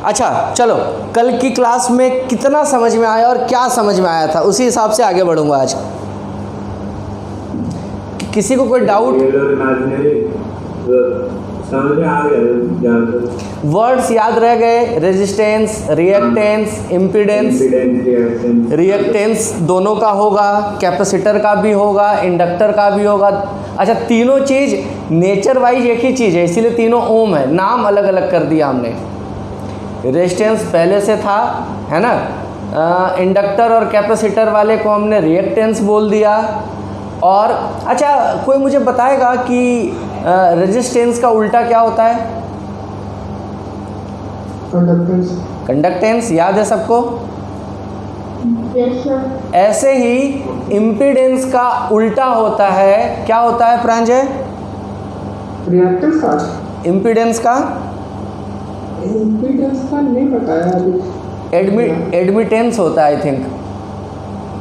अच्छा चलो, कल की क्लास में कितना समझ में आया और क्या समझ में आया था, उसी हिसाब से आगे बढ़ूंगा आज। किसी को कोई डाउट? समझ में आ गया। वर्ड्स याद रह गए? Resistance, reactance, impedance. रिएक्टेंस दोनों का होगा, कैपेसिटर का भी होगा, इंडक्टर का भी होगा। अच्छा, तीनों चीज़ नेचर वाइज एक ही चीज़ है, इसीलिए तीनों ओम है, नाम अलग अलग कर दिया हमने। रेजिस्टेंस पहले से था, है ना। इंडक्टर और कैपेसिटर वाले को हमने रिएक्टेंस बोल दिया। और अच्छा, कोई मुझे बताएगा कि रेजिस्टेंस का उल्टा क्या होता है? कंडक्टेंस। कंडक्टेंस याद है सबको? Yes, sir. ऐसे ही इम्पीडेंस का उल्टा होता है, क्या होता है प्रांजय? रिएक्टेंस का? इम्पीडेंस का इम्पीडेंस का नहीं बताया अभी। एडमिटेंस होता है, आई थिंक।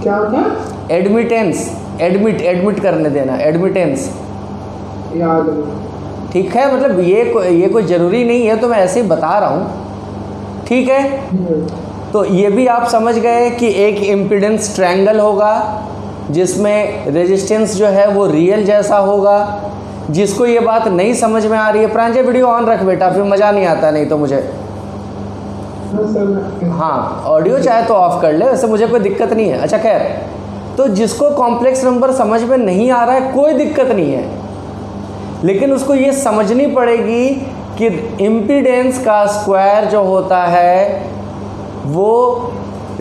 क्या होता है? एडमिटेंस, एडमिट करने देना, एडमिटेंस। याद है। ठीक है, मतलब ये कोई ज़रूरी नहीं है, तो मैं ऐसे ही बता रहा हूँ, ठीक है। तो ये भी आप समझ गए कि एक इम्पीडेंस ट्रायंगल होगा जिसमें रेजिस्टेंस जो है वो रियल जैसा होगा। जिसको ये बात नहीं समझ में आ रही है, प्रांजय वीडियो ऑन रख बेटा, फिर मज़ा नहीं आता नहीं तो मुझे। हाँ, ऑडियो चाहे तो ऑफ कर ले, वैसे मुझे कोई दिक्कत नहीं है। अच्छा खैर, तो जिसको कॉम्प्लेक्स नंबर समझ में नहीं आ रहा है कोई दिक्कत नहीं है, लेकिन उसको ये समझनी पड़ेगी कि इम्पीडेंस का स्क्वायर जो होता है वो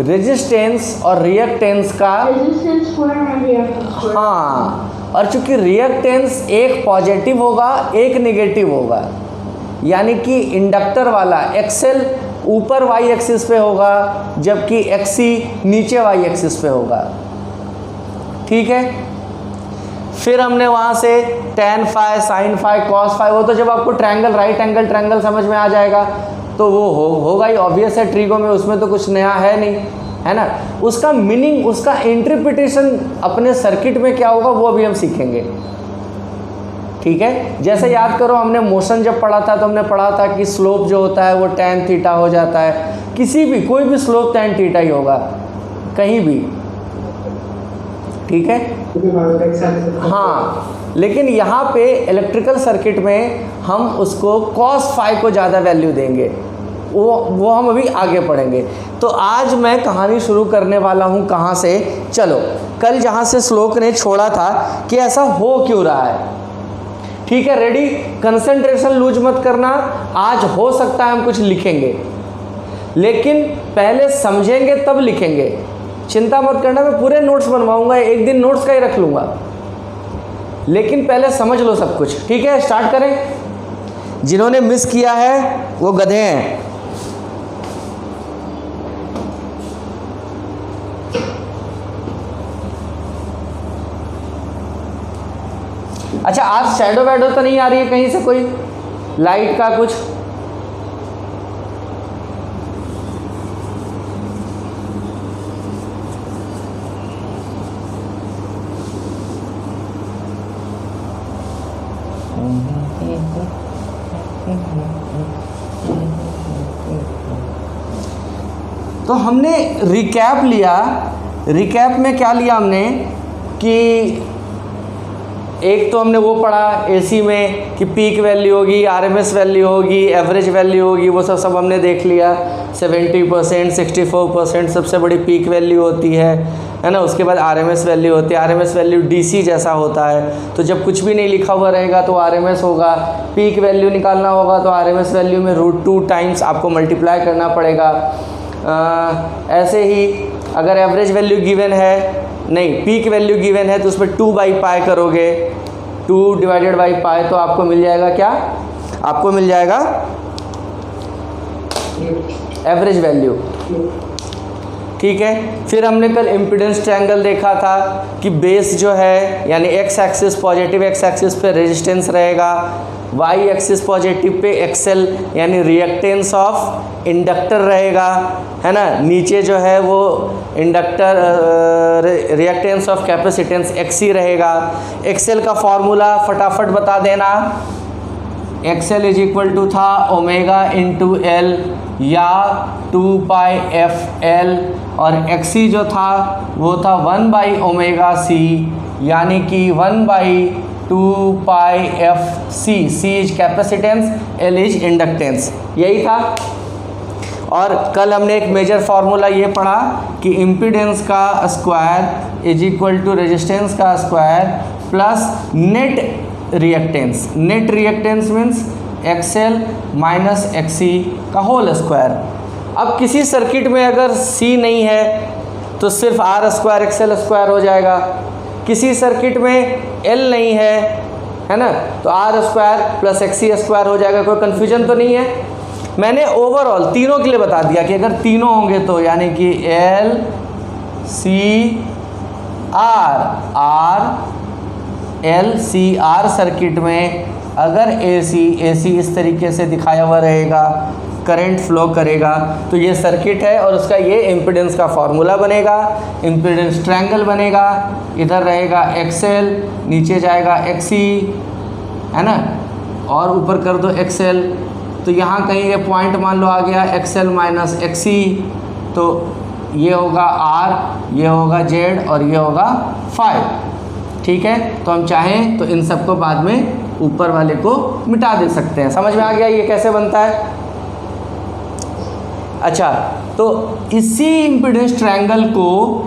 रेजिस्टेंस और रिएक्टेंस का, रेजिस्टेंस स्क्वायर है, रिएक्टेंस स्क्वायर। हाँ, और चूंकि रिएक्टेंस एक पॉजिटिव होगा एक नेगेटिव होगा, यानी कि इंडक्टर वाला एक्सेल ऊपर वाई एक्सिस पे होगा जबकि एक्सी नीचे वाई एक्सिस पे होगा, ठीक है। फिर हमने वहाँ से tan phi, sin phi, cos phi, वो तो जब आपको ट्रायंगल, राइट एंगल ट्रायंगल समझ में आ जाएगा तो वो होगा ही, ऑब्वियस है। ट्रिगो में उसमें तो कुछ नया है नहीं, है ना। उसका मीनिंग, उसका इंटरप्रिटेशन अपने सर्किट में क्या होगा वो अभी हम सीखेंगे, ठीक है। जैसे याद करो, हमने मोशन जब पढ़ा था तो हमने पढ़ा था कि स्लोप जो होता है वो tan थीटा हो जाता है, किसी भी कोई भी स्लोप tan थीटा ही होगा कहीं भी, ठीक है। हाँ, लेकिन यहाँ पे इलेक्ट्रिकल सर्किट में हम उसको cos फाई को ज़्यादा वैल्यू देंगे, वो हम अभी आगे पढ़ेंगे। तो आज मैं कहानी शुरू करने वाला हूँ कहाँ से, चलो, कल जहाँ से श्लोक ने छोड़ा था कि ऐसा हो क्यों रहा है, ठीक है। रेडी, कंसंट्रेशन लूज मत करना। आज हो सकता है हम कुछ लिखेंगे, लेकिन पहले समझेंगे तब लिखेंगे। चिंता मत करना, मैं पूरे नोट्स बनवाऊंगा, एक दिन नोट्स का ही रख लूँगा, लेकिन पहले समझ लो सब कुछ, ठीक है। स्टार्ट करें। जिन्होंने मिस किया है वो गधे हैं। अच्छा, आज शैडो वैडो तो नहीं आ रही है कहीं से, कोई लाइट का कुछ? तो हमने रिकैप लिया। रिकैप में क्या लिया हमने कि एक तो हमने वो पढ़ा एसी में कि पीक वैल्यू होगी, आरएमएस वैल्यू होगी, एवरेज वैल्यू होगी, वो सब हमने देख लिया। 70%, 64% सबसे बड़ी पीक वैल्यू होती है ना। उसके बाद आरएमएस वैल्यू होती है। आरएमएस वैल्यू डीसी जैसा होता है, तो जब कुछ भी नहीं लिखा हुआ रहेगा तो आरएमएस होगा। पीक वैल्यू निकालना होगा तो आरएमएस वैल्यू में √2 टाइम्स आपको मल्टीप्लाई करना पड़ेगा। ऐसे ही अगर एवरेज वैल्यू गिवन है, नहीं, पीक वैल्यू गिवन है तो उसमें 2/π करोगे, 2/π, तो आपको मिल जाएगा क्या? आपको मिल जाएगा एवरेज वैल्यू, ठीक है। फिर हमने कल इम्पीडेंस ट्रायंगल देखा था कि बेस जो है यानी X axis, positive X axis पे रेजिस्टेंस रहेगा, वाई एक्सिस पॉजिटिव पे एक्सेल यानी रिएक्टेंस ऑफ इंडक्टर रहेगा, है ना। नीचे जो है वो inductor reactance of capacitance XC रहेगा। एक्सेल का फॉर्मूला फटाफट बता देना। एक्सएल इज इक्वल टू था ओमेगा इंटू एल या 2πfl, और एक्सी जो था वो था 1/ωc, यानी कि 1/2πfc। C is capacitance, L is inductance, यही था। और कल हमने एक मेजर फार्मूला ये पढ़ा कि इम्पीडेंस का square is equal to resistance का square plus net reactance. Net reactance means XL minus XC का होल स्क्वायर। अब किसी सर्किट में अगर सी नहीं है तो सिर्फ आर स्क्वायर एक्सएल स्क्वायर हो जाएगा। किसी सर्किट में एल नहीं है ना, तो R square plus XC square हो जाएगा। कोई कन्फ्यूजन तो नहीं है। मैंने ओवरऑल तीनों के लिए बता दिया कि अगर तीनों होंगे तो यानी कि L C R L C R circuit में अगर एसी इस तरीके से दिखाया हुआ रहेगा, करंट फ्लो करेगा, तो ये सर्किट है और उसका ये इम्पीडेंस का फॉर्मूला बनेगा। इम्पीडेंस ट्रायंगल बनेगा, इधर रहेगा एक्सएल, नीचे जाएगा एक्सी, है ना, और ऊपर कर दो एक्सएल। तो यहाँ कहीं ये पॉइंट मान लो आ गया एक्सएल माइनस एक्सी, तो ये होगा आर, ये होगा जेड और ये होगा फाइव। ठीक है, तो हम चाहें तो इन सबको बाद में ऊपर वाले को मिटा दे सकते हैं। समझ में आ गया ये कैसे बनता है? अच्छा, तो इसी इम्पीडेंस ट्रायंगल को,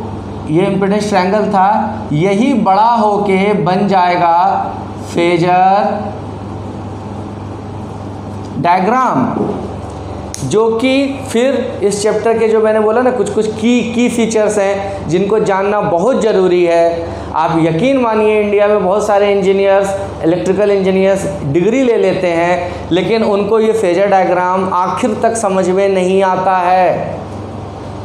ये इम्पीडेंस ट्रायंगल था, यही बड़ा होके बन जाएगा फेजर डायग्राम, जो कि फिर इस चैप्टर के जो मैंने बोला ना कुछ की फीचर्स हैं जिनको जानना बहुत ज़रूरी है। आप यकीन मानिए इंडिया में बहुत सारे इंजीनियर्स, इलेक्ट्रिकल इंजीनियर्स डिग्री ले लेते हैं, लेकिन उनको ये फेजर डायग्राम आखिर तक समझ में नहीं आता है।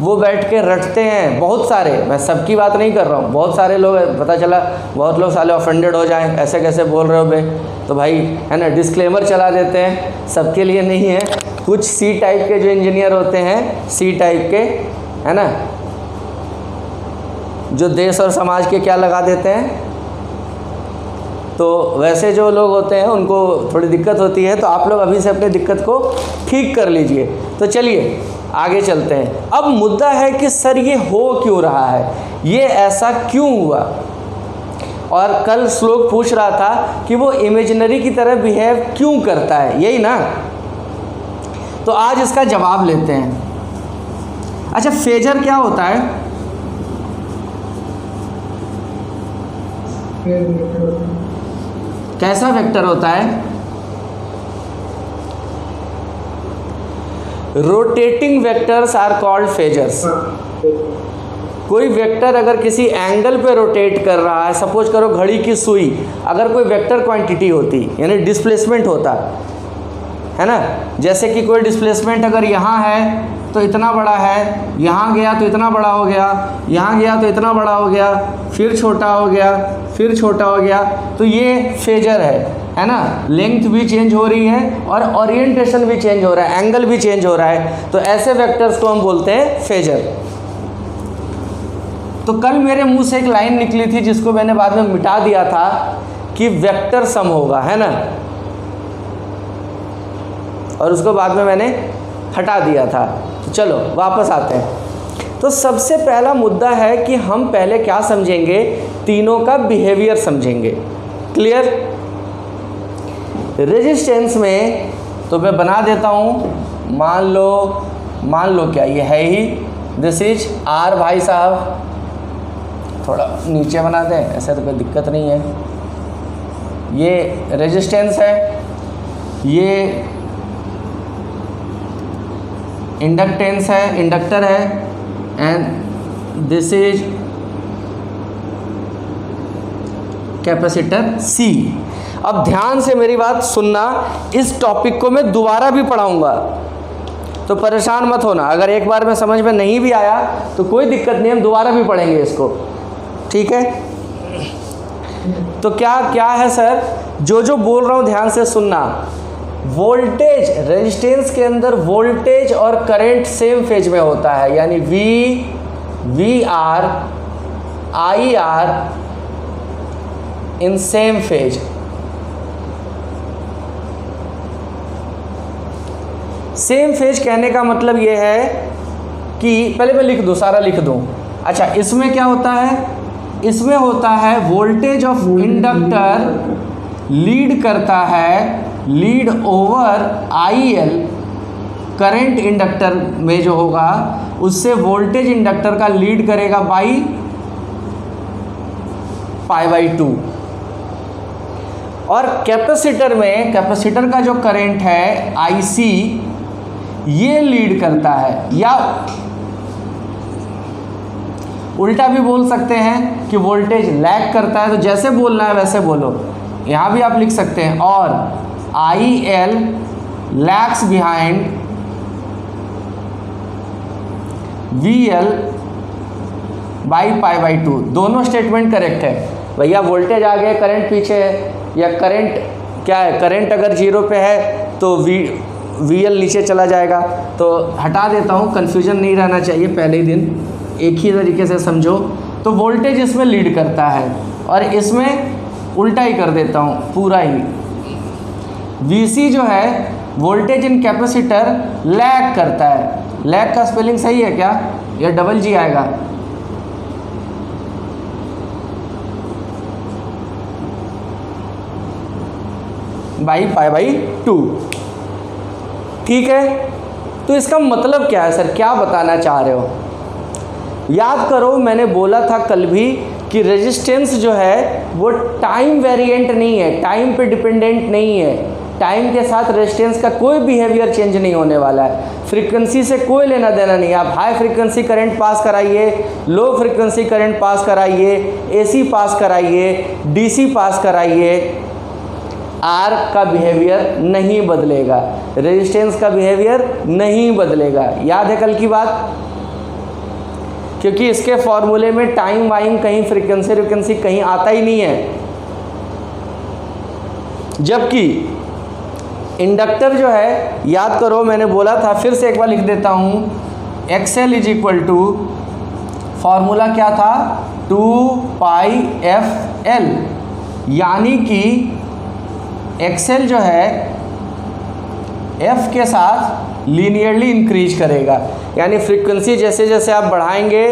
वो बैठ के रटते हैं बहुत सारे, मैं सबकी बात नहीं कर रहा हूँ, बहुत सारे लोग, पता चला बहुत लोग साले ऑफेंडेड हो जाएं, ऐसे कैसे बोल रहे हो बे, तो भाई है ना डिस्क्लेमर चला देते हैं, सबके लिए नहीं है। कुछ सी टाइप के जो इंजीनियर होते हैं, सी टाइप के, है ना, जो देश और समाज के क्या लगा देते हैं, तो वैसे जो लोग होते हैं उनको थोड़ी दिक्कत होती है। तो आप लोग अभी से अपने दिक्कत को ठीक कर लीजिए। तो चलिए आगे चलते हैं। अब मुद्दा है कि सर ये हो क्यों रहा है, ये ऐसा क्यों हुआ। और कल श्लोक पूछ रहा था कि वो इमेजिनरी की तरह बिहेव क्यों करता है, यही ना। तो आज इसका जवाब लेते हैं। अच्छा, फेजर क्या होता है? कैसा वेक्टर होता है? Rotating vectors are called phasors. कोई वेक्टर अगर किसी एंगल पे रोटेट कर रहा है, सपोज करो घड़ी की सुई अगर कोई वेक्टर क्वांटिटी होती, यानी डिस्प्लेसमेंट होता है ना, जैसे कि कोई डिस्प्लेसमेंट अगर यहाँ है तो इतना बड़ा है, यहाँ गया तो इतना बड़ा हो गया, यहाँ गया तो इतना बड़ा हो गया, फिर छोटा हो गया, फिर छोटा हो गया, तो ये फेजर है ना। लेंथ भी चेंज हो रही है और ओरिएंटेशन भी चेंज हो रहा है, एंगल भी चेंज हो रहा है, तो ऐसे वेक्टर्स को हम बोलते हैं फेजर। तो कल मेरे मुंह से एक लाइन निकली थी जिसको मैंने बाद में मिटा दिया था कि वेक्टर सम होगा, है ना, और उसको बाद में मैंने हटा दिया था। तो चलो वापस आते हैं। तो सबसे पहला मुद्दा है कि हम पहले क्या समझेंगे, तीनों का बिहेवियर समझेंगे। क्लियर? रेजिस्टेंस में तो मैं बना देता हूँ, मान लो क्या ये है ही, दिस इज आर भाई साहब, थोड़ा नीचे बना दें, ऐसे तो कोई दिक्कत नहीं है। ये रेजिस्टेंस है, ये इंडक्टेंस है, इंडक्टर है, and this is capacitor C. अब ध्यान से मेरी बात सुनना, इस टॉपिक को मैं दोबारा भी पढ़ाऊंगा, तो परेशान मत होना। अगर एक बार में समझ में नहीं भी आया तो कोई दिक्कत नहीं, हम दोबारा भी पढ़ेंगे इसको, ठीक है। तो क्या है सर, जो बोल रहा हूँ ध्यान से सुनना। वोल्टेज, रेजिस्टेंस के अंदर वोल्टेज और करंट सेम फेज में होता है, यानी V R I R in same phase. Same phase कहने का मतलब ये है कि पहले मैं लिख दूँ, सारा लिख दूँ। अच्छा, इसमें क्या होता है? इसमें होता है वोल्टेज ऑफ इंडक्टर लीड करता है, lead over IL, current inductor में जो होगा उससे वोल्टेज इंडक्टर का लीड करेगा बाई π/2। और कैपेसिटर में, कैपेसिटर का जो करंट है IC, ये लीड करता है, या उल्टा भी बोल सकते हैं कि वोल्टेज लैग करता है। तो जैसे बोलना है वैसे बोलो, यहाँ भी आप लिख सकते हैं, और IL lags behind VL by π/2। दोनों स्टेटमेंट करेक्ट है भैया। वोल्टेज आगे, करंट पीछे है, या करंट क्या है, करंट अगर 0 पे है तो VL नीचे चला जाएगा। तो हटा देता हूँ, कन्फ्यूजन नहीं रहना चाहिए पहले ही दिन, एक ही तरीके से समझो। तो वोल्टेज इसमें लीड करता है और इसमें उल्टा ही कर देता हूँ पूरा ही। VC जो है वोल्टेज इन कैपेसिटर लैग करता है। लैग का स्पेलिंग सही है क्या, या डबल G आएगा? बाई π/2, ठीक है। तो इसका मतलब क्या है सर, क्या बताना चाह रहे हो? याद करो, मैंने बोला था कल भी कि रेजिस्टेंस जो है वो टाइम वेरिएंट नहीं है, टाइम पे डिपेंडेंट नहीं है। टाइम के साथ रेजिस्टेंस का कोई बिहेवियर चेंज नहीं होने वाला है। फ्रीक्वेंसी से कोई लेना देना नहीं है। आप हाई फ्रीक्वेंसी करंट पास कराइए, लो फ्रीक्वेंसी करंट पास कराइए, AC पास कराइए, DC पास कराइए, R का बिहेवियर नहीं बदलेगा, रेजिस्टेंस का बिहेवियर नहीं बदलेगा। याद है कल की बात? क्योंकि इसके फॉर्मूले में टाइम वाइम कहीं, फ्रीक्वेंसी कहीं आता ही नहीं है। जबकि इंडक्टर जो है, याद करो मैंने बोला था, फिर से एक बार लिख देता हूँ, XL is equal to, formula क्या था, 2πfL, यानी कि XL जो है F के साथ लीनियरली इंक्रीज करेगा। यानी फ्रीक्वेंसी जैसे जैसे आप बढ़ाएंगे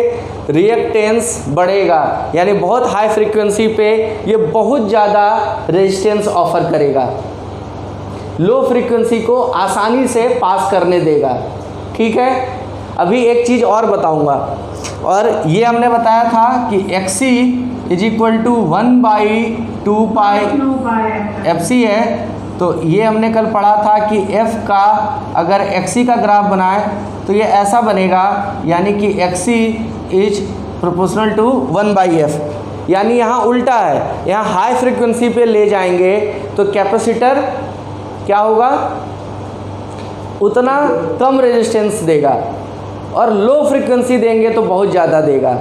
रिएक्टेंस बढ़ेगा, यानी बहुत हाई फ्रीक्वेंसी पे ये बहुत ज़्यादा रेजिस्टेंस ऑफर करेगा, लो फ्रीक्वेंसी को आसानी से पास करने देगा। ठीक है, अभी एक चीज़ और बताऊंगा, और ये हमने बताया था कि XC is equal to 1/2πFC है। तो ये हमने कल पढ़ा था कि F का अगर XC का ग्राफ बनाए तो ये ऐसा बनेगा, यानी कि XC is proportional to 1/F। यानी यहाँ उल्टा है, यहाँ हाई फ्रीक्वेंसी पे ले जाएंगे तो कैपेसिटर क्या होगा, उतना कम रेजिस्टेंस देगा, और लो फ्रीक्वेंसी देंगे तो बहुत ज़्यादा देगा।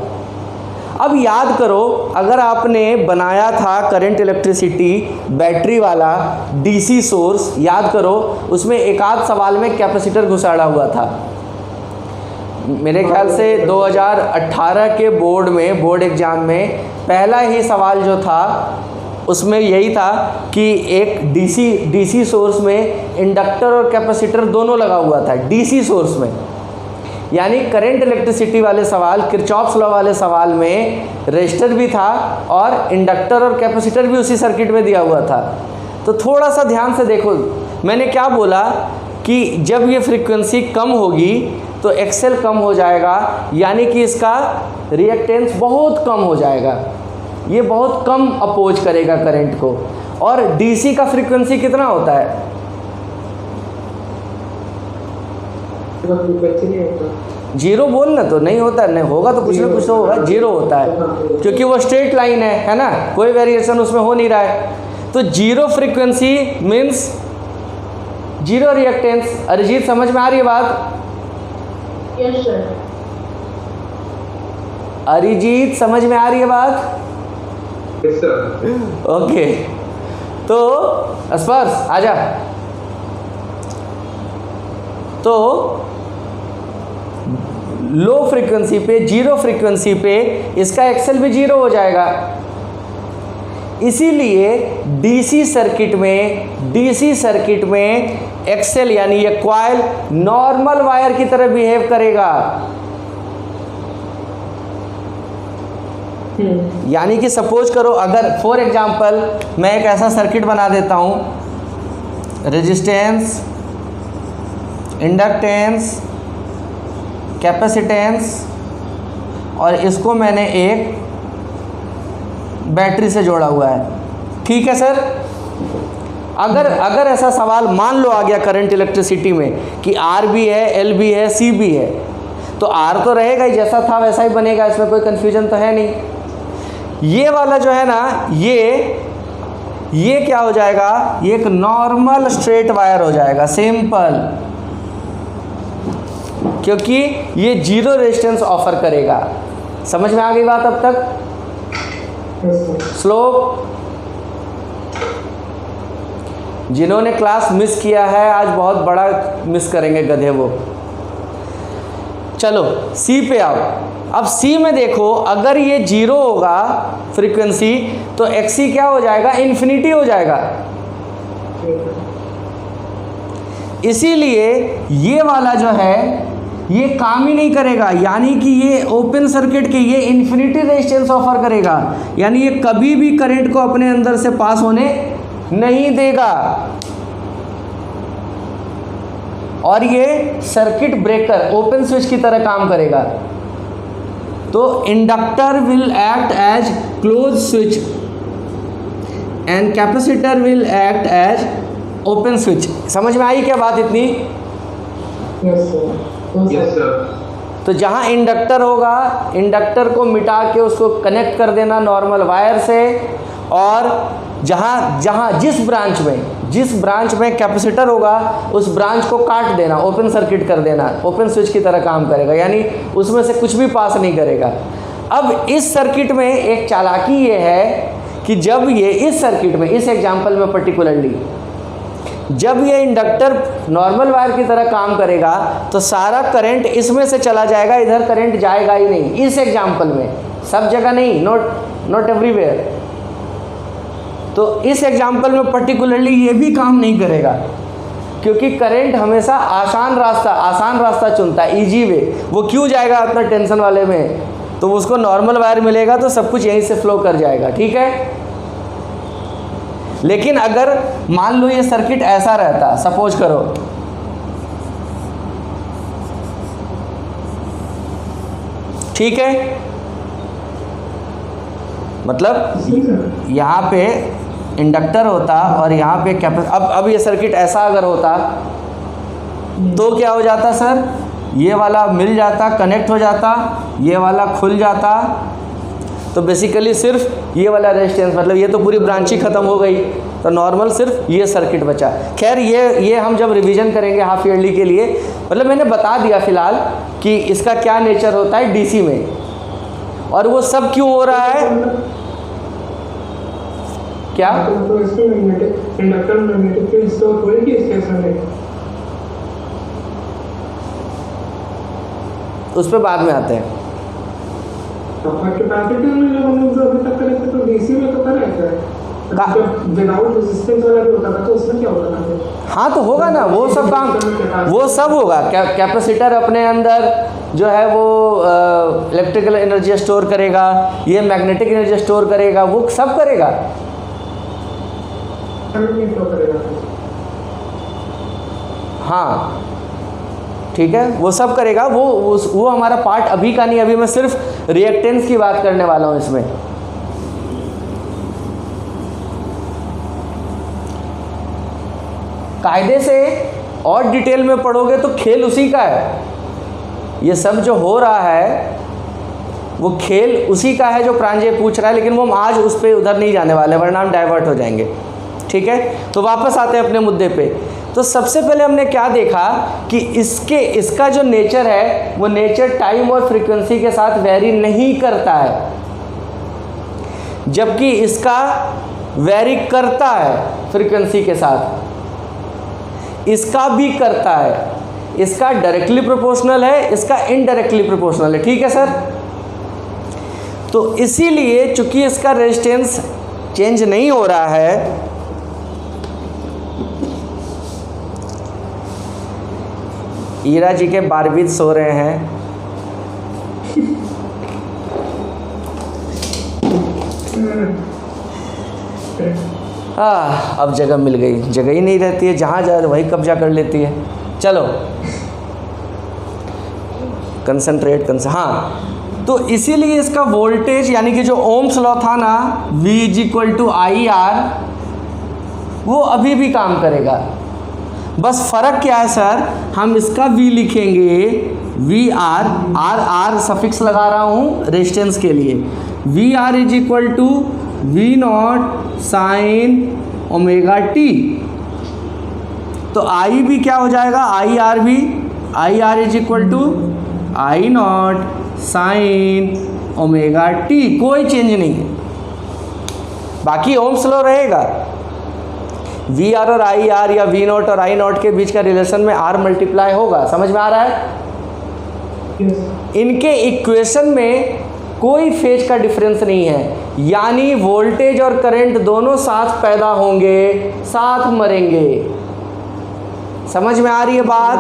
अब याद करो, अगर आपने बनाया था करंट इलेक्ट्रिसिटी बैटरी वाला DC सोर्स, याद करो उसमें एक आध सवाल में कैपेसिटर घुसाड़ा हुआ था। मेरे ख्याल से 2018 के बोर्ड में, बोर्ड एग्ज़ाम में पहला ही सवाल जो था उसमें यही था कि एक DC सोर्स में इंडक्टर और कैपेसिटर दोनों लगा हुआ था DC सोर्स में। यानी करंट इलेक्ट्रिसिटी वाले सवाल, किरचॉफ्स लॉ वाले सवाल में रेजिस्टर भी था और इंडक्टर और कैपेसिटर भी उसी सर्किट में दिया हुआ था। तो थोड़ा सा ध्यान से देखो, मैंने क्या बोला कि जब ये फ्रीक्वेंसी कम होगी तो XL कम हो जाएगा, यानी कि इसका रिएक्टेंस बहुत कम हो जाएगा, ये बहुत कम अपोज करेगा करंट को। और DC का फ्रीक्वेंसी कितना होता है, जीरो बोलना तो नहीं होता, नहीं होगा तो कुछ ना कुछ तो होगा, जीरो होता है क्योंकि वो स्ट्रेट लाइन है ना, कोई वेरिएशन उसमें हो नहीं रहा है। तो zero frequency means zero reactance. Arijit समझ में आ रही है बात? Yes sir. अरिजीत समझ में आ रही है बात? Yes sir. ओके, तो स्पर्श आजा। तो लो फ्रीक्वेंसी पे, जीरो फ्रीक्वेंसी पे इसका XL भी जीरो हो जाएगा। इसीलिए डीसी सर्किट में एक्सेल यानी ये कॉइल नॉर्मल वायर की तरह बिहेव करेगा। यानी कि सपोज करो, अगर फॉर एग्जांपल मैं एक ऐसा सर्किट बना देता हूं, रेजिस्टेंस, इंडक्टेंस, कैपेसिटेंस, और इसको मैंने एक बैटरी से जोड़ा हुआ है। ठीक है सर, अगर ऐसा सवाल मान लो आ गया करंट इलेक्ट्रिसिटी में कि आर भी है, एल भी है, सी भी है, तो आर तो रहेगा ही, जैसा था वैसा ही बनेगा, इसमें कोई कन्फ्यूजन तो है नहीं। ये वाला जो है ना, ये क्या हो जाएगा, ये एक नॉर्मल स्ट्रेट वायर हो जाएगा, सिंपल, क्योंकि ये जीरो रेजिस्टेंस ऑफर करेगा। समझ में आ गई बात अब तक? स्लोप, जिन्होंने क्लास मिस किया है आज बहुत बड़ा मिस करेंगे गधे वो। चलो सी पे आओ। अब सी में देखो, अगर ये जीरो होगा फ्रीक्वेंसी तो एक्सी क्या हो जाएगा, इन्फिनिटी हो जाएगा। इसीलिए ये वाला जो है ये काम ही नहीं करेगा, यानी कि ये ओपन सर्किट के ये इन्फिनिटी रेजिस्टेंस ऑफर करेगा, यानी ये कभी भी करंट को अपने अंदर से पास होने नहीं देगा। और ये सर्किट ब्रेकर ओपन स्विच की तरह काम करेगा। तो inductor will act as close switch and capacitor will act as open switch. समझ में आई क्या बात इतनी? Yes sir. तो जहाँ इंडक्टर होगा, इंडक्टर को मिटा के उसको कनेक्ट कर देना नॉर्मल वायर से, और जिस ब्रांच में कैपेसिटर होगा उस ब्रांच को काट देना, ओपन सर्किट कर देना, ओपन स्विच की तरह काम करेगा, यानी उसमें से कुछ भी पास नहीं करेगा। अब इस सर्किट में एक चालाकी ये है कि जब ये इस सर्किट में, इस एग्जाम्पल में पर्टिकुलरली, जब ये इंडक्टर नॉर्मल वायर की तरह काम करेगा तो सारा करंट इसमें से चला जाएगा, इधर करंट जाएगा ही नहीं। इस एग्जाम्पल में, सब जगह नहीं, नॉट एवरीवेयर। तो इस एग्जाम्पल में पर्टिकुलरली ये भी काम नहीं करेगा, क्योंकि करंट हमेशा आसान रास्ता चुनता है, इजी वे। वो क्यों जाएगा इतना टेंशन वाले में, तो उसको नॉर्मल वायर मिलेगा तो सब कुछ यहीं से फ्लो कर जाएगा। ठीक है, लेकिन अगर मान लो ये सर्किट ऐसा रहता, सपोज करो, ठीक है, मतलब यहाँ पे इंडक्टर होता और यहाँ पे कैपेसिटर। अब ये सर्किट ऐसा अगर होता तो क्या हो जाता सर, ये वाला मिल जाता, कनेक्ट हो जाता, ये वाला खुल जाता, तो बेसिकली सिर्फ ये वाला रेजिस्टेंस, मतलब ये तो पूरी ब्रांच ही ख़त्म हो गई, तो नॉर्मल सिर्फ ये सर्किट बचा। खैर ये हम जब रिवीजन करेंगे हाफ ईयरली के लिए, मतलब मैंने बता दिया फ़िलहाल कि इसका क्या नेचर होता है डीसी में, और वो सब क्यों हो रहा है। क्या तो इसमें इंडक्टर मैग्नेटिक फील्ड स्टोर होएगी इस केस में? उस पर बाद में आते हैं। कैपेसिटर में जब हम लोग अभी तक करे थे तो डीसी में तो करे थे, विदाउट रेजिस्टेंस वाला भी होता था, तो उसमें क्या होता था? हाँ तो होगा ना, वो सब काम, वो सब होगा। कैपेसिटर अपने अंदर जो है वो इलेक्ट्रिकल एनर्जी स्टोर करेगा, ये मैग्नेटिक एनर्जी स्टोर करेगा, वो सब करेगा। हाँ ठीक है, वो सब करेगा। वो हमारा पार्ट अभी का नहीं, अभी मैं सिर्फ रिएक्टेंस की बात करने वाला हूँ इसमें। कायदे से और डिटेल में पढ़ोगे तो खेल उसी का है। ये सब जो हो रहा है वो खेल उसी का है जो प्रांजय पूछ रहा है, लेकिन वो हम आज उस पर उधर नहीं जाने वाले, वरना हम डाइवर्ट हो जाएंगे। ठीक है, तो वापस आते हैं अपने मुद्दे पे। तो सबसे पहले हमने क्या देखा कि इसका जो नेचर है वो नेचर टाइम और फ्रीक्वेंसी के साथ वेरी नहीं करता है, जबकि इसका वेरी करता है फ्रीक्वेंसी के साथ, इसका भी करता है। इसका डायरेक्टली प्रोपोर्शनल है, इसका इनडायरेक्टली प्रोपोर्शनल है। ठीक है सर, तो इसीलिए चूंकि इसका रेजिस्टेंस चेंज नहीं हो रहा है, ईरा जी के बारबीत सो रहे हैं। अब जगह मिल गई, जगह ही नहीं रहती है, जहाँ जा वही कब्जा कर लेती है। चलो कंसंट्रेट हाँ, तो इसीलिए इसका वोल्टेज यानी कि जो ओम्स लॉ था ना V = IR, वो अभी भी काम करेगा। बस फ़र्क क्या है सर, हम इसका V लिखेंगे VR, R सफिक्स लगा रहा हूँ रेजिस्टेंस के लिए, VR = V0 sin omega t। तो I भी क्या हो जाएगा, IR भी, IR = I0 sin omega t, कोई चेंज नहीं है, बाकी ओम्स लॉ रहेगा। VR और IR या V0 और I0 के बीच का रिलेशन में R मल्टीप्लाई होगा, समझ में आ रहा है? इनके इक्वेशन में कोई फेज का डिफरेंस नहीं है, यानी वोल्टेज और करंट दोनों साथ पैदा होंगे, साथ मरेंगे। समझ में आ रही है बात?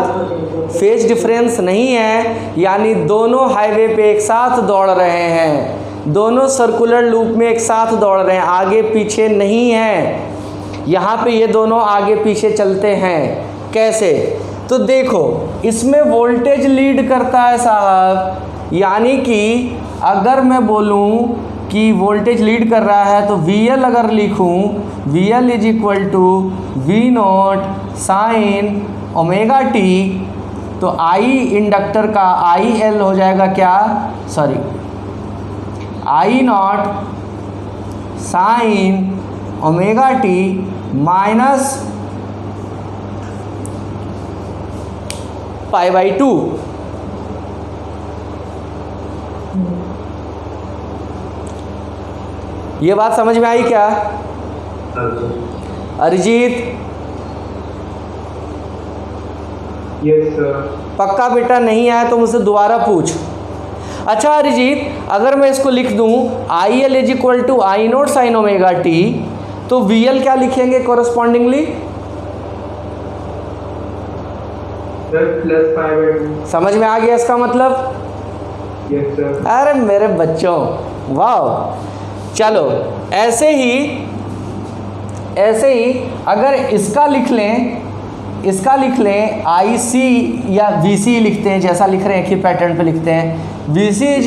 फेज डिफरेंस नहीं है, यानी दोनों हाईवे पे एक साथ दौड़ रहे हैं, दोनों सर्कुलर लूप में एक साथ दौड़ रहे हैं, आगे पीछे नहीं है। यहाँ पे ये दोनों आगे पीछे चलते हैं। कैसे? तो देखो, इसमें वोल्टेज लीड करता है साहब, यानी कि अगर मैं बोलूँ कि वोल्टेज लीड कर रहा है तो VL अगर लिखूँ, VL = V0 sin omega t, तो I इंडक्टर का IL हो जाएगा क्या, sorry I0 sin omega t minus π/2। ये बात समझ में आई क्या अरिजीत? Yes sir. पक्का बेटा? नहीं आया तो मुझसे दोबारा पूछ। अच्छा अरिजीत, अगर मैं इसको लिख दूं IL = I0 sin omega t, तो VL क्या लिखेंगे कॉरस्पॉन्डिंगली? प्लस π/2। समझ में आ गया इसका मतलब? Yes sir. अरे मेरे बच्चों, वाह। चलो ऐसे ही अगर इसका लिख लें IC या VC लिखते हैं, जैसा लिख रहे हैं कि पैटर्न पे लिखते हैं, VC =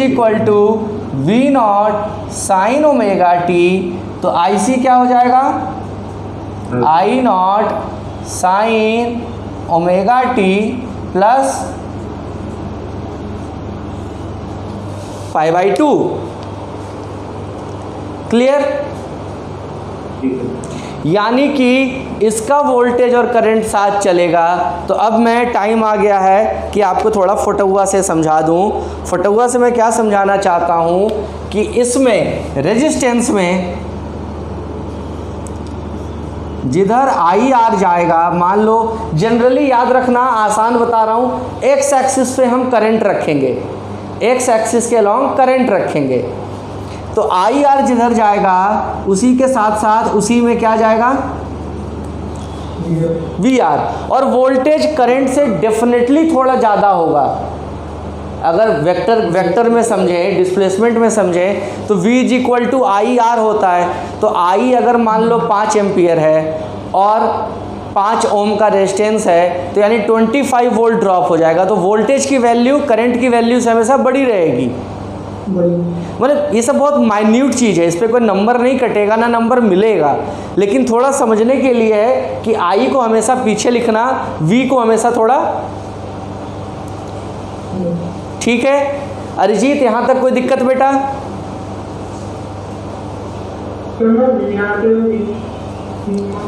V0 sin omega t, तो IC क्या हो जाएगा, I0 sin omega t plus π/2। Clear? यानी कि इसका वोल्टेज और करंट साथ चलेगा। तो अब मैं टाइम आ गया है कि आपको थोड़ा फटुआ से समझा दूं। फटुआ से मैं क्या समझाना चाहता हूं कि इसमें रेजिस्टेंस में जिधर IR जाएगा, मान लो जनरली याद रखना, आसान बता रहा हूं, एक्स एक्सिस पे हम करंट रखेंगे, एक्स एक्सिस के अलॉन्ग करंट रखेंगे, तो IR जिधर जाएगा उसी के साथ साथ उसी में क्या जाएगा, VR, और वोल्टेज करंट से डेफिनेटली थोड़ा ज़्यादा होगा। अगर वेक्टर में समझें, डिस्प्लेसमेंट में समझें, तो V = IR होता है। तो I अगर मान लो 5 एम्पियर है और 5 ओम का रेजिस्टेंस है, तो यानी 25 वोल्ट ड्रॉप हो जाएगा। तो वोल्टेज की वैल्यू करंट की वैल्यू से हमेशा बड़ी रहेगी। मतलब ये सब बहुत माइन्यूट चीज़ है, इस पर कोई नंबर नहीं कटेगा, ना नंबर मिलेगा, लेकिन थोड़ा समझने के लिए है कि I को हमेशा पीछे लिखना, V को हमेशा थोड़ा। ठीक है अरिजीत, यहाँ तक कोई दिक्कत बेटा?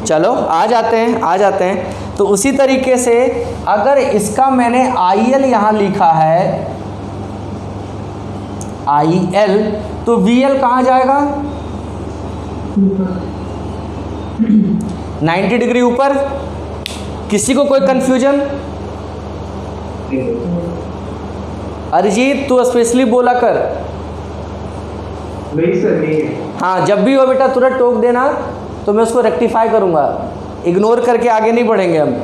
चलो आ जाते हैं। तो उसी तरीके से अगर इसका मैंने IL यहाँ लिखा है, IL, तो VL कहाँ जाएगा, 90 डिग्री ऊपर। किसी को कोई कंफ्यूजन? अरिजीत तू स्पेशली बोला कर। नहीं सर, नहीं है। हाँ, जब भी हो बेटा तुरंत टोक देना, तो मैं उसको रेक्टिफाई करूँगा, इग्नोर करके आगे नहीं बढ़ेंगे हम।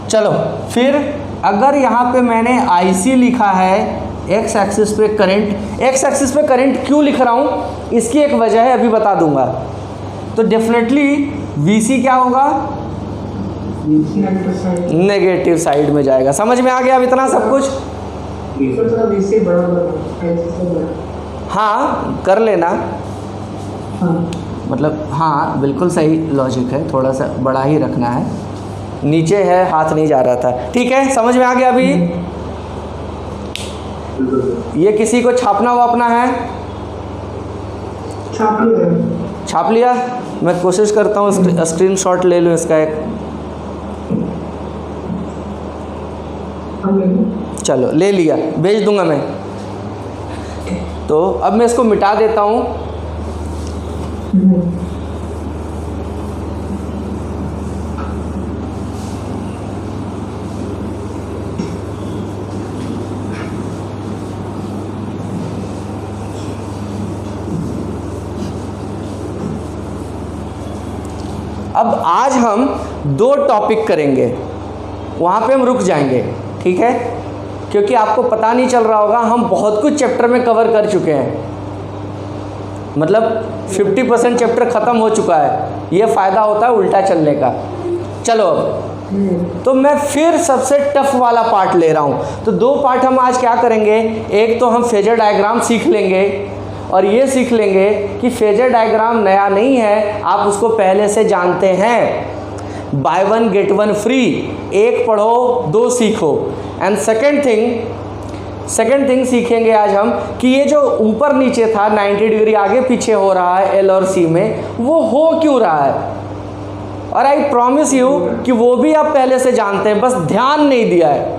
चलो फिर अगर यहाँ पे मैंने IC लिखा है, एक्स एक्सिस पे करंट, एक्स एक्सिस पे करंट क्यों लिख रहा हूँ, इसकी एक वजह है, अभी बता दूंगा। तो डेफिनेटली VC क्या होगा, नेगेटिव साइड में जाएगा। समझ में आ गया अब इतना सब कुछ? हाँ कर लेना, मतलब हाँ बिल्कुल सही लॉजिक है, थोड़ा सा बड़ा ही रखना है, नीचे है हाथ नहीं जा रहा था। ठीक है, समझ में आ गया अभी? ये किसी को छापना वापना है? छाप लिया। मैं कोशिश करता हूँ स्क्रीनशॉट ले लूँ इसका एक। चलो ले लिया, भेज दूंगा मैं। तो अब मैं इसको मिटा देता हूँ। अब आज हम 2 टॉपिक करेंगे, वहाँ पे हम रुक जाएंगे, ठीक है? क्योंकि आपको पता नहीं चल रहा होगा, हम बहुत कुछ चैप्टर में कवर कर चुके हैं, मतलब 50% चैप्टर ख़त्म हो चुका है। ये फ़ायदा होता है उल्टा चलने का। चलो अब तो मैं फिर सबसे टफ वाला पार्ट ले रहा हूँ। तो 2 पार्ट हम आज क्या करेंगे, एक तो हम फेजर डायग्राम सीख लेंगे और ये सीख लेंगे कि फेजर डायग्राम नया नहीं है, आप उसको पहले से जानते हैं। बाय 1 गेट 1 फ्री, 1 पढ़ो 2 सीखो। एंड सेकेंड थिंग सीखेंगे आज हम कि ये जो ऊपर नीचे था 90 डिग्री आगे पीछे हो रहा है एल और सी में, वो हो क्यों रहा है। और आई प्रॉमिस यू कि वो भी आप पहले से जानते हैं, बस ध्यान नहीं दिया है,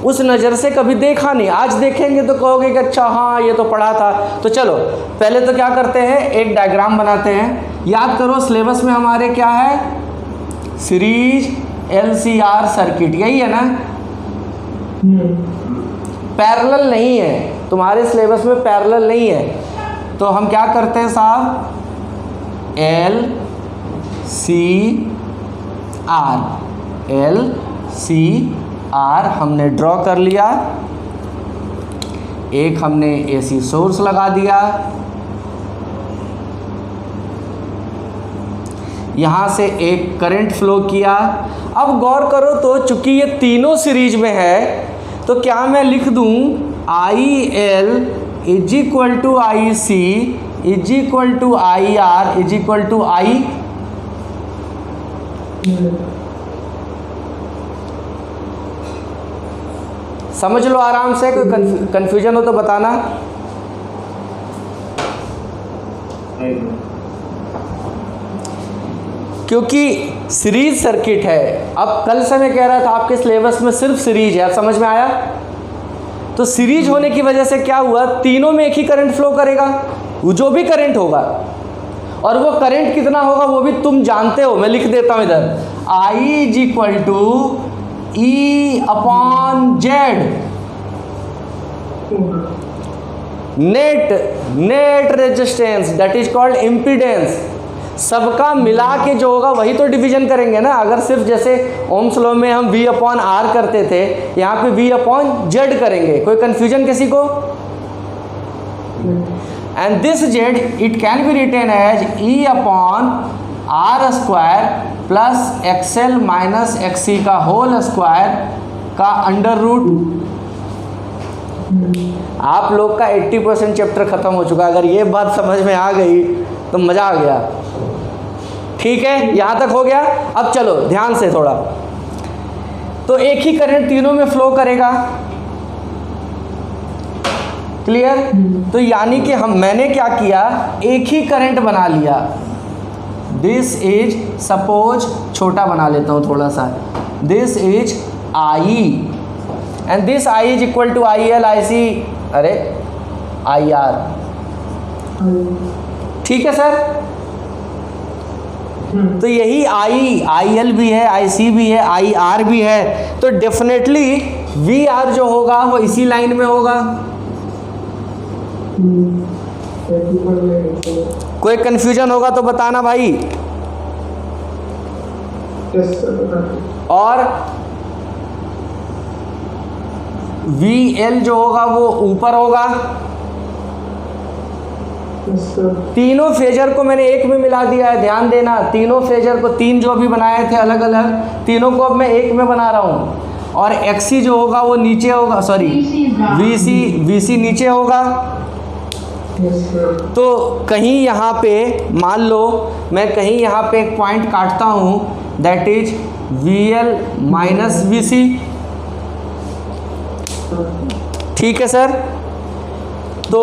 उस नज़र से कभी देखा नहीं। आज देखेंगे तो कहोगे कि अच्छा हाँ ये तो पढ़ा था। तो चलो पहले तो क्या करते हैं, एक डायग्राम बनाते हैं। याद करो सिलेबस में हमारे क्या है, सीरीज LCR सर्किट, यही है ना? पैरेलल नहीं है, तुम्हारे सिलेबस में पैरेलल नहीं है। तो हम क्या करते हैं साहब, LCR हमने ड्रॉ कर लिया। एक हमने AC सोर्स लगा दिया, यहाँ से एक करंट फ्लो किया। अब गौर करो तो चूंकि ये तीनों सीरीज में है, तो क्या मैं लिख दूं IL is equal to IC is equal to IR is equal to I। समझ लो आराम से, कोई कंफ्यूजन हो तो बताना। क्योंकि सीरीज सर्किट है। अब कल से मैं कह रहा था आपके सिलेबस में सिर्फ सीरीज है, समझ में आया? तो सीरीज होने की वजह से क्या हुआ, तीनों में एक ही करंट फ्लो करेगा, वो जो भी करंट होगा, और वो करंट कितना होगा वो भी तुम जानते हो। मैं लिख देता हूं इधर, I is equal to E upon Z. Net resistance that is called impedance. सबका मिला के जो होगा वही तो डिवीजन करेंगे ना। अगर सिर्फ जैसे ओम्स लॉ में हम V अपॉन R करते थे, यहाँ पे V अपॉन Z करेंगे। कोई कंफ्यूजन किसी को? And this Z it can be written as E upon R square plus XL minus XC का होल स्क्वायर का अंडर रूट। आप लोग का 80% चैप्टर खत्म हो चुका। अगर ये बात समझ में आ गई तो मज़ा आ गया। ठीक है, यहाँ तक हो गया। अब चलो ध्यान से थोड़ा, तो एक ही करंट तीनों में फ्लो करेगा। क्लियर? तो यानी कि मैंने क्या किया, एक ही करंट बना लिया। दिस इज, सपोज छोटा बना लेता हूँ थोड़ा सा, this is I and this I is equal to IL IC, अरे IR। ठीक है सर? तो यही IL भी है, IC भी है, IR भी है। तो डेफिनेटली VR जो होगा वो इसी लाइन में होगा। कोई कंफ्यूजन होगा तो बताना भाई। यस सर, बता दो। और VL जो होगा वो ऊपर होगा। Yes sir. तीनों फेजर को मैंने एक में मिला दिया है, ध्यान देना। तीनों फेजर को, तीन जो भी बनाए थे अलग अलग, तीनों को अब मैं एक में बना रहा हूँ। और XC जो होगा वो नीचे होगा, सॉरी VC नीचे होगा। Yes sir. तो कहीं यहाँ पे मान लो मैं कहीं यहाँ पे एक पॉइंट काटता हूँ, that is VL minus VC। ठीक है सर। तो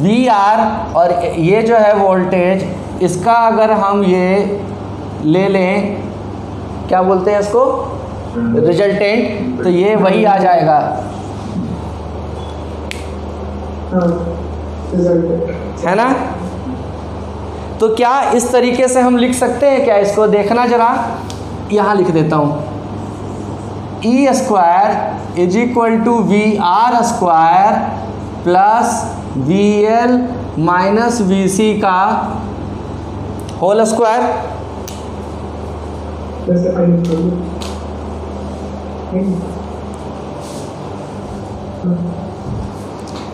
VR और ये जो है वोल्टेज, इसका अगर हम ये ले लें, क्या बोलते हैं इसको, रिजल्टेंट, तो ये वही आ जाएगा। हाँ, रिजल्ट है ना। तो क्या इस तरीके से हम लिख सकते हैं क्या? इसको देखना जरा, यहाँ लिख देता हूँ। E square is equal to VR square plus VL minus VC का होल स्क्वायर। जैसे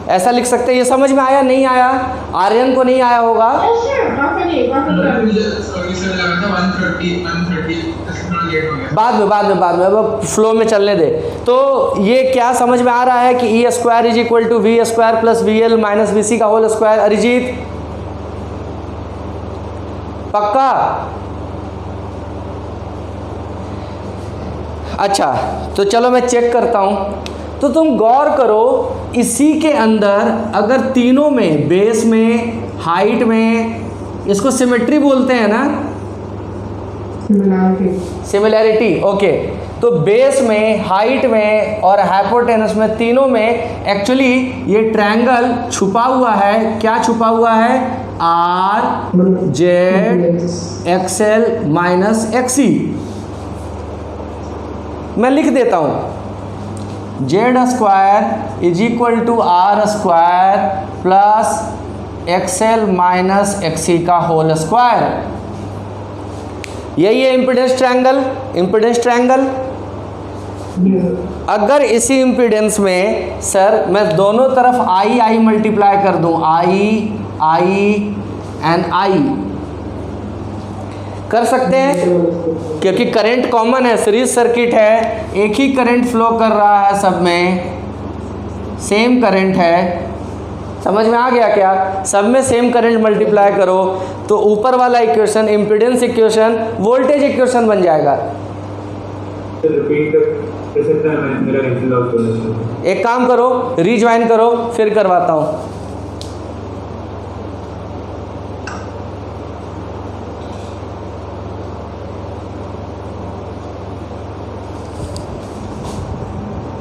ऐसा लिख सकते हैं। ये समझ में आया नहीं आया? आर्यन को नहीं आया होगा। Yes, sir. Perfectly. बाद में अब फ्लो में चलने दे। तो ये क्या समझ में आ रहा है कि E square is equal to V square plus VL minus VC का होल स्क्वायर। अरिजीत पक्का? अच्छा, तो चलो मैं चेक करता हूँ। तो तुम गौर करो, इसी के अंदर अगर तीनों में, बेस में, हाइट में, इसको सिमेट्री बोलते हैं ना, सिमिलैरिटी। ओके, तो बेस में, हाइट में और हाइपोटेनस में, तीनों में एक्चुअली ये ट्रायंगल छुपा हुआ है। क्या छुपा हुआ है? RZ XL minus XC। मैं लिख देता हूँ, Z square is equal to R square plus XL minus XC का होल स्क्वायर। यही है इम्पीडेंस ट्रायंगल। इम्पीडेंस ट्रायंगल, अगर इसी इम्पीडेंस में सर मैं दोनों तरफ I मल्टीप्लाई कर दूं, I एंड I कर सकते हैं, क्योंकि करंट कॉमन है, सीरीज सर्किट है, एक ही करंट फ्लो कर रहा है, सब में सेम करंट है। समझ में आ गया क्या? सब में सेम करंट मल्टीप्लाई करो तो ऊपर वाला equation, impedance equation, voltage equation बन जाएगा। एक काम करो, रीज्वाइन करो, फिर करवाता हूँ।